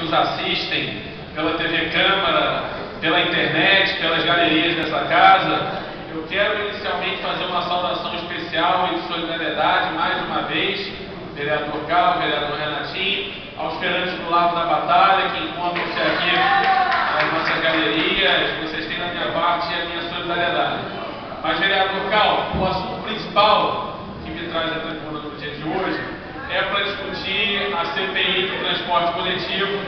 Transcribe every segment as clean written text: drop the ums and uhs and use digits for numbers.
nos assistem pela TV Câmara, pela internet, pelas galerias dessa casa, eu quero inicialmente fazer uma saudação especial e de solidariedade, mais uma vez, vereador Cal, vereador Renatinho, aos feirantes do Largo da Batalha, que encontram-se aqui nas nossas galerias. Vocês têm da minha parte a minha solidariedade. Mas, vereador Cal, o assunto principal que me traz à tribuna no dia de hoje é para discutir a CPI do transporte coletivo,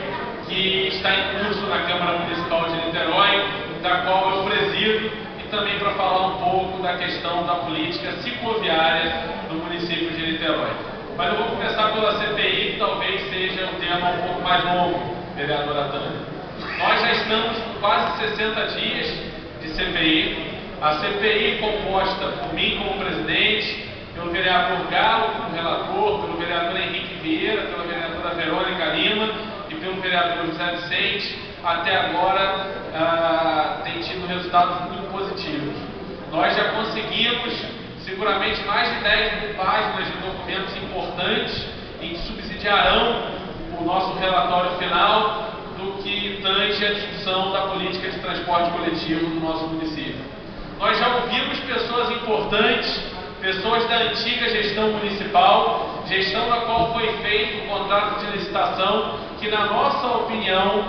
que está em curso na Câmara Municipal de Niterói, da qual eu presido, e também para falar um pouco da questão da política cicloviária do município de Niterói. Mas eu vou começar pela CPI, que talvez seja um tema um pouco mais longo, vereadora Tânia. Nós já estamos com quase 60 dias de CPI. A CPI composta por mim como presidente, pelo vereador Galo como relator, pelo vereador Henrique Vieira, pela vereadora Verônica Lima e pelo vereador José Vicente, até agora tem tido resultados muito positivos. Nós já conseguimos seguramente mais de 10.000 páginas de documentos importantes e que subsidiarão o nosso relatório final do que tange a discussão da política de transporte coletivo no nosso município. Nós já ouvimos pessoas importantes, pessoas da antiga gestão municipal, gestão na qual foi feito o contrato de licitação, que na nossa opinião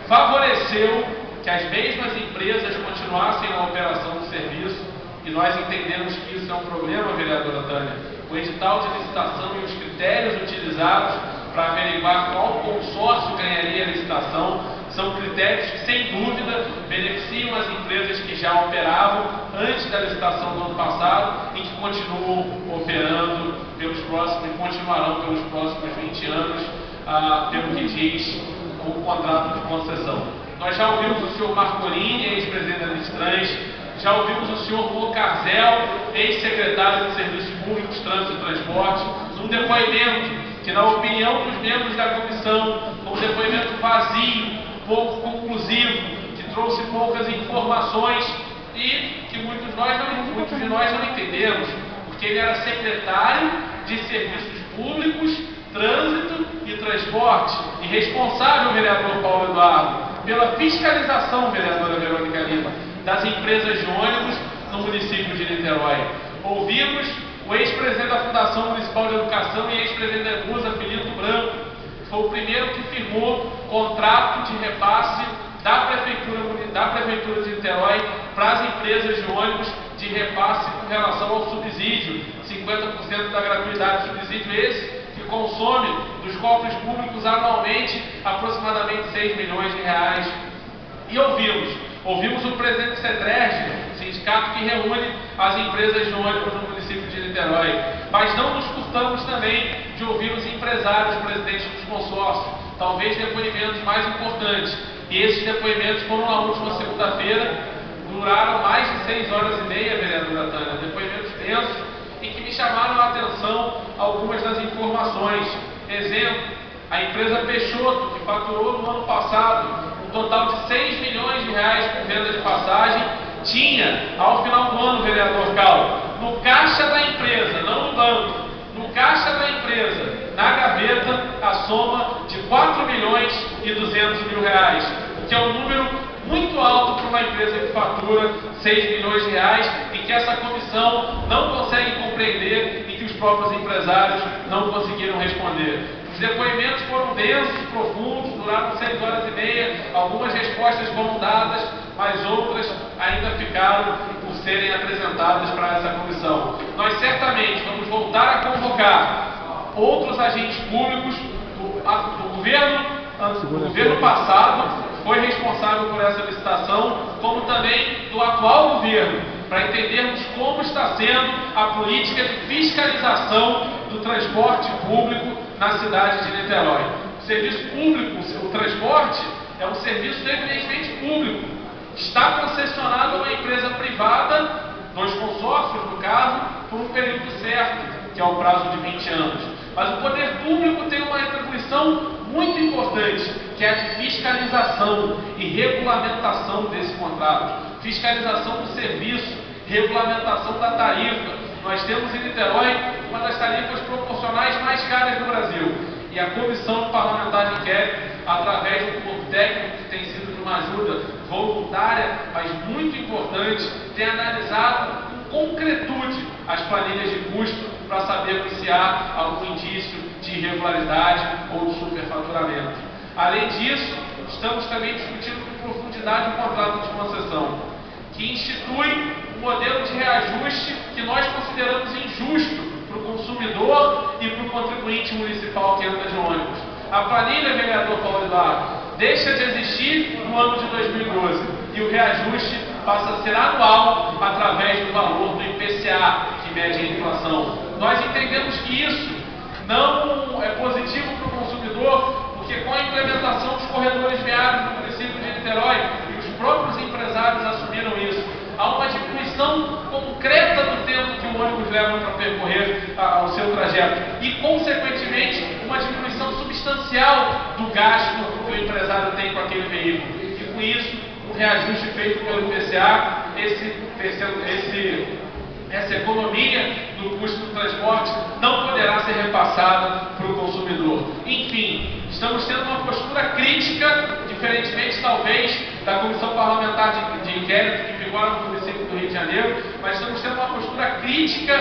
favoreceu que as mesmas empresas continuassem na operação do serviço, e nós entendemos que isso é um problema, vereadora Tânia. O edital de licitação e os critérios utilizados para averiguar qual consórcio ganharia a licitação são critérios que, sem dúvida, beneficiam as empresas que já operavam antes da licitação do ano passado e que continuam operando pelos próximos e continuarão pelos próximos 20 anos, pelo que diz o contrato de concessão. Nós já ouvimos o senhor Marcolini, ex-presidente da Listrans, já ouvimos o senhor Locarzel, ex-secretário de Serviços Públicos, Trânsito e Transporte, num depoimento que, na opinião dos membros da comissão, foi um depoimento vazio, pouco conclusivo, que trouxe poucas informações e que muitos de nós não entendemos, porque ele era secretário de Serviços Públicos, Trânsito e Transporte e responsável, vereador Paulo Eduardo, pela fiscalização, vereadora Verônica Lima, das empresas de ônibus no município de Niterói. Ouvimos o ex-presidente da Fundação Municipal de Educação e ex-presidente da EMUSA, Filito Branco, que foi o primeiro que firmou contrato de repasse da Prefeitura de Niterói para as empresas de ônibus de repasse com relação ao subsídio, 50% da gratuidade do subsídio esse, que consome dos cofres públicos anualmente aproximadamente 6 milhões de reais. E ouvimos o presidente do CETREG, sindicato que reúne as empresas de ônibus no município de Niterói. Mas não nos furtamos também de ouvir os empresários presidentes dos consórcios, talvez depoimentos mais importantes. E esses depoimentos foram na última segunda-feira, duraram mais de 6 horas e meia, vereadora Tânia, depoimentos densos e que me chamaram a atenção algumas das informações. Exemplo, a empresa Peixoto, que faturou no ano passado um total de 6 milhões de reais por venda de passagem, tinha, ao final do ano, vereador Cal, no caixa da empresa, não no banco, no caixa da empresa, na gaveta, a soma de 4 milhões e 200 mil reais, o que é um número muito alto para uma empresa que fatura 6 milhões de reais e que essa comissão não consegue compreender e que os próprios empresários não conseguiram responder. Os depoimentos foram densos, profundos, duraram 6 horas e meia, algumas respostas foram dadas, mas outras ainda ficaram por serem apresentadas para essa comissão. Nós certamente vamos voltar a convocar outros agentes públicos do governo passado, foi responsável por essa licitação, como também do atual governo, para entendermos como está sendo a política de fiscalização do transporte público na cidade de Niterói. O serviço público, o transporte, é um serviço evidentemente público. Está concessionado a uma empresa privada, 2 consórcios no caso, por um período certo, que é o prazo de 20 anos. Mas o poder público tem uma atribuição muito importante, que é a de fiscalização e regulamentação desse contrato. Fiscalização do serviço, regulamentação da tarifa. Nós temos em Niterói uma das tarifas proporcionais mais caras do Brasil. E a Comissão Parlamentar de Inquérito através do corpo técnico, que tem sido de uma ajuda voluntária, mas muito importante, tem analisado com concretude as planilhas de custo para saber se há algum indício de irregularidade ou de superfaturamento. Além disso, estamos também discutindo com profundidade o contrato de concessão, que institui um modelo de reajuste que nós consideramos injusto para o consumidor e para o contribuinte municipal que anda de ônibus. A planilha, vereador Paulo Eduardo, deixa de existir no ano de 2012 e o reajuste passa a ser anual através do valor do IPCA, que mede a inflação. Nós entendemos que isso não é positivo para o consumidor, porque com a implementação dos corredores viários no município de Niterói, e os próprios empresários assumiram isso, há uma diminuição concreta do tempo que o ônibus leva para percorrer o seu trajeto e, consequentemente, uma diminuição substancial do gasto que o empresário tem com aquele veículo. E com isso, o reajuste feito pelo IPCA, essa economia no custo do transporte não poderá ser repassada para o consumidor. Enfim, estamos tendo uma postura crítica, diferentemente talvez da Comissão Parlamentar de Inquérito que vigora no município do Rio de Janeiro, mas estamos tendo uma postura crítica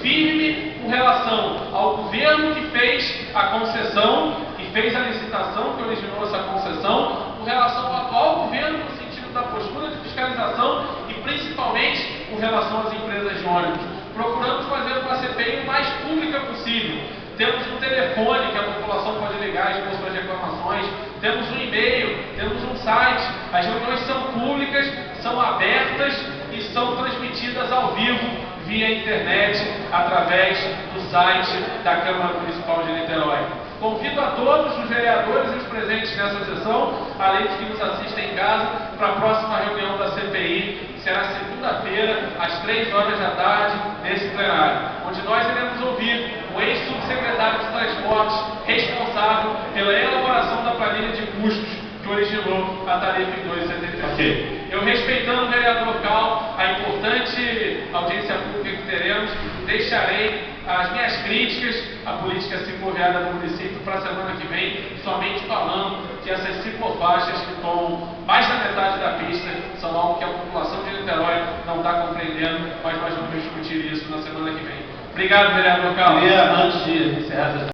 firme com relação ao governo que fez a concessão, que fez a licitação, que originou essa concessão, com relação ao atual governo no sentido da postura de fiscalização e principalmente com relação às empresas de ônibus. Procuramos fazer uma CPI o mais pública possível. Temos um telefone que a população pode ligar e expor suas reclamações, temos um e-mail, temos um site. As reuniões são públicas, são abertas e são transmitidas ao vivo via internet através do site da Câmara Municipal de Niterói. Convido a todos os vereadores e os presentes nessa sessão, além dos que nos assistem em casa, para a próxima reunião da CPI, que será segunda-feira, às 3 horas da tarde, nesse plenário, onde nós iremos ouvir o ex-subsecretário de Transportes, responsável pela elaboração da planilha de custos que originou a tarifa em 2,75. Okay. Eu, respeitando o vereador Cal, a importante audiência pública que teremos, deixarei as minhas críticas à política cicloviária do município para a semana que vem, somente falando que essas ciclofaixas que tomam mais da metade da pista são algo que a população de Niterói não está compreendendo, mas nós vamos discutir isso na semana que vem. Obrigado, vereador Cal. Antes de encerrar essa